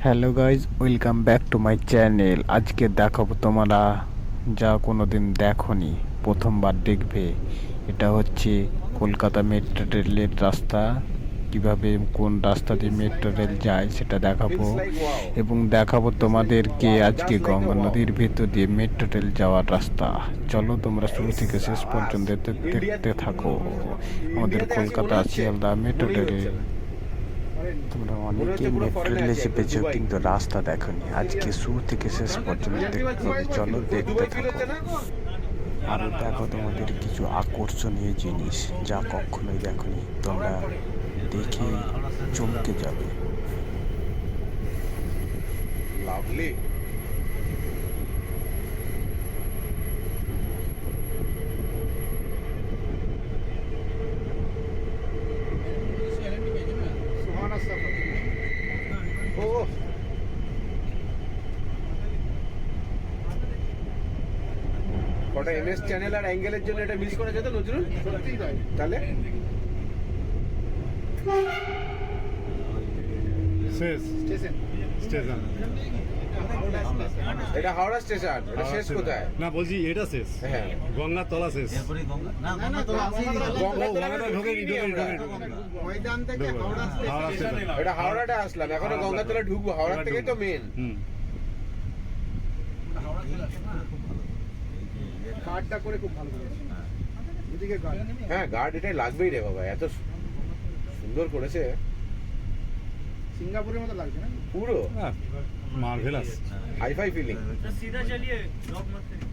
Hello guys, welcome back to my channel. আজকে দেখাবো তোমরা যা কোনো দিন দেখোনি, প্রথমবার দেখবে। এটা হচ্ছে কলকাতা মেট্রো রেলের রাস্তা। কিভাবে কোন রাস্তা দিয়ে মেট্রো রেল যায় সেটা দেখাবো, এবং দেখাবো তোমাদেরকে আজকে গঙ্গা নদীর ভেতর দিয়ে মেট্রো রেল যাওয়ার রাস্তা। চলো তোমরা শুরু থেকে শেষ পর্যন্ত দেখতে থাকো আমাদের কলকাতা শিয়ালদা মেট্রো রেলে। তোমরা অনেকে মেট্রো রেলে চেপেছো কিন্তু রাস্তা দেখোনি। আজকে শুরু থেকে শেষ পর্যন্ত দেখতে হবে, চলো দেখতে থাকো। আরও দেখো তোমাদের কিছু আকর্ষণীয় জিনিস যা কখনোই দেখোনি, তোমরা দেখে চমকে যাবে। লাভলি। ও কটা এমএস চ্যানেল আর অ্যাঙ্গেলের জন্য এটা মিস করা যেত নজরুল। সত্যিই তাই। তাহলে স্টেশন এটা হাওড়া স্টেশন। এটা শেষ কোথায়? না, বলছি এটা শেষ। হ্যাঁ, গঙ্গার তলা শেষ। গঙ্গাতলা ঢোকেনি। ময়দান থেকে হাওড়া স্টেশন। এটা হাওড়াটা আসলাম, এখন গঙ্গাতলা ঢুকবো। হাওড়া থেকে তো মেন। কার্ডটা করে খুব ভালো করেছে। এদিকে গার্ড। হ্যাঁ, গার্ড এটাই লাগবেই রে বাবা, এত সুন্দর করেছে। সিঙ্গাপুরের মতো লাগছে না? পুরো মার্ভেলাস। Hi fi feeling. सीधा चलिए जॉब मत करिए।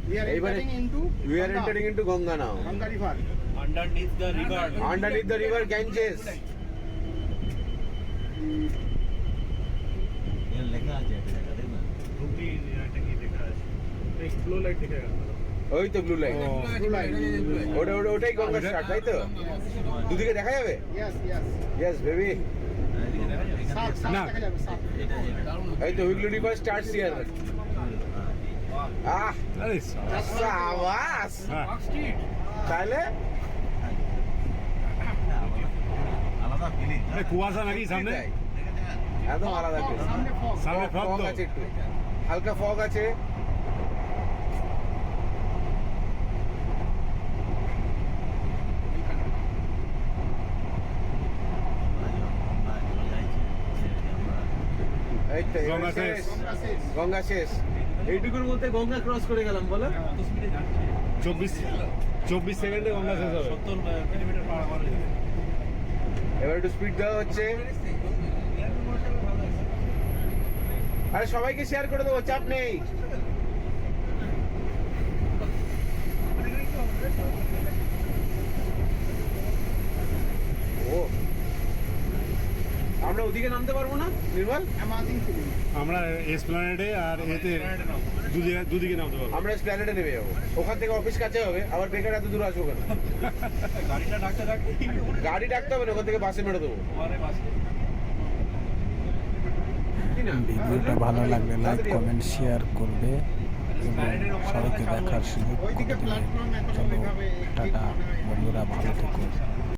We are এইবারে entering into we are entering into Ganga now. Ganga River. Underneath the river. Underneath the river Ganges. Blue light दिखेगा। ওই তো ব্লু লাইন। Blue line. ওটাই গঙ্গা স্টার্ট, তাই তো? দুদিকে দেখা যাবে? Yes, yes. Yes baby. সাপ না। দেখা যাবে সাপ। এই তো হুগলি রিভার স্টার্টস হিয়ার। আহ আরে সাবাস। হ্যাঁ। তাহলে আরে কুয়াশা নাকি সামনে? তাই। একদম আলাদা কিছু। সামনে fog. সামনে ফগ ফগ তো। আছে একটু, হালকা ফগ আছে। এই তো এবার গঙ্গা শেষ। শেষ। গঙ্গা শেষ। গঙ্গা শেষ। এইটুকুর মধ্যে গঙ্গা ক্রস করে গেলাম বলো। 24 সেকেন্ডে গঙ্গা শেষ হবে। 70 কিলোমিটার পার আওয়ার। এবার একটু স্পিড দেওয়া হচ্ছে। আরে সবাইকে শেয়ার করে দেবো, চাপ নেই। ও, আমরা ওদিকে নামতে পারবো না নির্মল? Amazing feeling. আমরা এসপ্ল্যানেডে আর এতে দুদিকে নামতে পারবো। আমরা স্প্ল্যানেডে নেমে যাবো। ওখান থেকে অফিস কাছে হবে, আবার বেকার এত দূর আসবো কেন? গাড়িটা ডাকতে ডাকতে গাড়ি ডাকতে হবে না, ওখান থেকে বাসে মেরে দেবো। हमारे पास কি না? ভিডিওটা ভালো লাগলে লাইক, কমেন্ট, শেয়ার করবে এবং সবাইকে দেখার সুযোগ করে ওইদিকে দেবে। প্ল্যাটফর্ম এখন চলো দেখাবে। টাটা বন্ধুরা, ভালো থেকো।